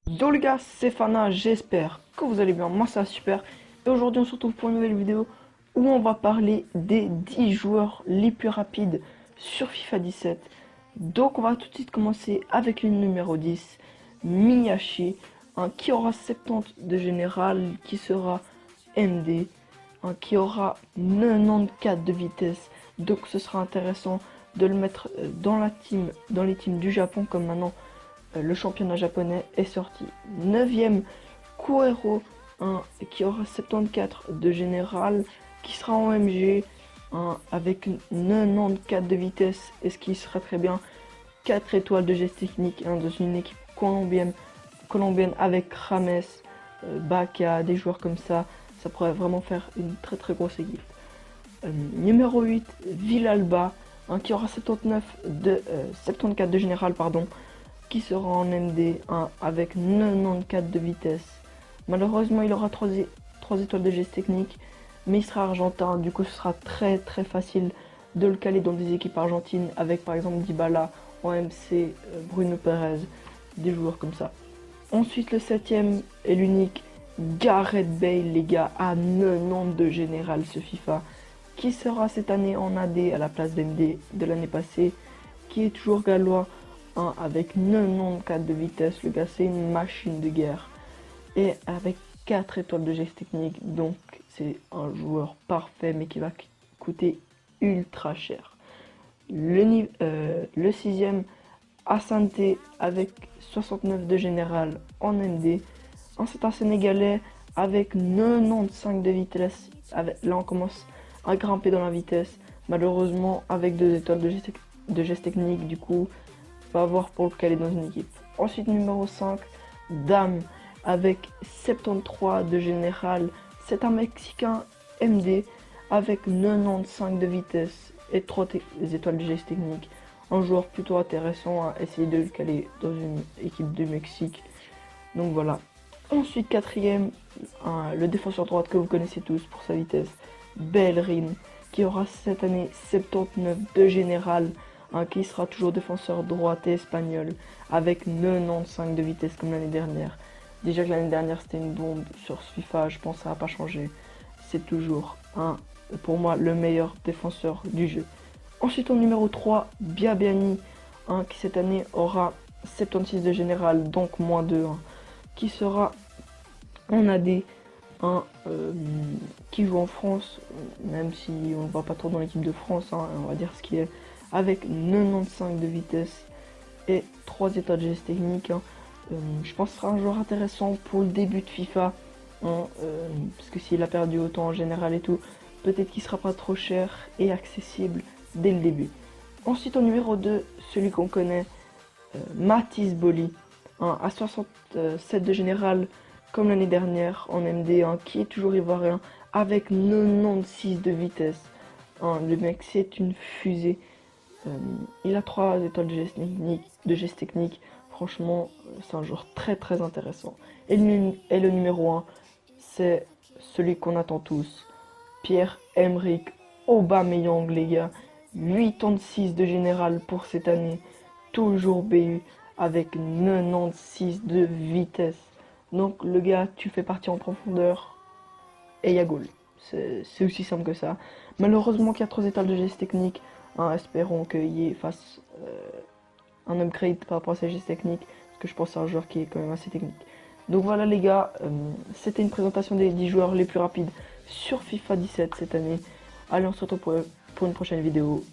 Yo les gars, c'est Fana, j'espère que vous allez bien, moi ça va super. Et aujourd'hui on se retrouve pour une nouvelle vidéo où on va parler des 10 joueurs les plus rapides sur FIFA 17. Donc on va tout de suite commencer avec le numéro 10, Miyashi, qui aura 70 de général, qui sera MD, qui aura 94 de vitesse. Donc ce sera intéressant de le mettre dans les teams du Japon comme maintenant le championnat japonais est sorti. 9ème, Kuero, qui aura 74 de général, qui sera en MG, avec 94 de vitesse, et ce qui sera très bien, 4 étoiles de geste technique, dans une équipe colombienne avec Rames, Baka, des joueurs comme ça pourrait vraiment faire une très grosse équipe. Numéro 8, Villalba, qui aura 74 de général, pardon, qui sera en MD, avec 94 de vitesse. Malheureusement, il aura 3 étoiles de geste technique, mais il sera argentin, du coup ce sera très facile de le caler dans des équipes argentines, avec par exemple Dybala, OMC, Bruno Perez, des joueurs comme ça. Ensuite, le 7ème est l'unique Gareth Bale, les gars, à 90 de général ce FIFA, qui sera cette année en AD à la place d'MD de l'année passée, qui est toujours gallois, avec 94 de vitesse. Le gars, c'est une machine de guerre, et avec 4 étoiles de geste technique, donc c'est un joueur parfait, mais qui va coûter ultra cher. Le 6ème, Asante, avec 69 de général en MD. C'est un Sénégalais avec 95 de vitesse. Là, on commence à grimper dans la vitesse. Malheureusement, avec 2 étoiles de geste technique, du coup, va avoir pour le caler dans une équipe. Ensuite, numéro 5, Dame, avec 73 de général. C'est un Mexicain MD avec 95 de vitesse et 3 étoiles de geste technique. Un joueur plutôt intéressant à essayer de le caler dans une équipe du Mexique. Donc voilà. Ensuite, 4ème, le défenseur droite que vous connaissez tous pour sa vitesse, Bellerin, qui aura cette année 79 de général, qui sera toujours défenseur droite et espagnol, avec 95 de vitesse comme l'année dernière. Déjà que l'année dernière c'était une bombe sur ce FIFA, je pense que ça n'a pas changé. C'est toujours pour moi le meilleur défenseur du jeu. Ensuite, en numéro 3, Biabiani, qui cette année aura 76 de général, donc moins 2, qui sera en AD, qui joue en France, même si on ne voit pas trop dans l'équipe de France, on va dire ce qu'il est, avec 95 de vitesse et 3 états de geste technique. Je pense que ce sera un joueur intéressant pour le début de FIFA, parce que s'il a perdu autant en général et tout, peut-être qu'il sera pas trop cher et accessible dès le début. Ensuite, en numéro 2, celui qu'on connaît, Mathis Boli, à 67 de général comme l'année dernière en MD, qui est toujours ivoirien avec 96 de vitesse. Le mec, c'est une fusée. Il a 3 étoiles de geste technique. Franchement, c'est un joueur très très intéressant. Et le numéro 1, c'est celui qu'on attend tous, Pierre-Emerick Aubameyang, les gars. 86 de général pour cette année, toujours BU, avec 96 de vitesse. Donc le gars, tu fais partie en profondeur et il y a goal. C'est aussi simple que ça. Malheureusement qu'il y a 3 étoiles de geste technique. Espérons qu'il fasse un upgrade par rapport à ses gestes techniques, parce que je pense que c'est un joueur qui est quand même assez technique. Donc voilà les gars, c'était une présentation des 10 joueurs les plus rapides sur FIFA 17 cette année. Allez, on se retrouve pour une prochaine vidéo.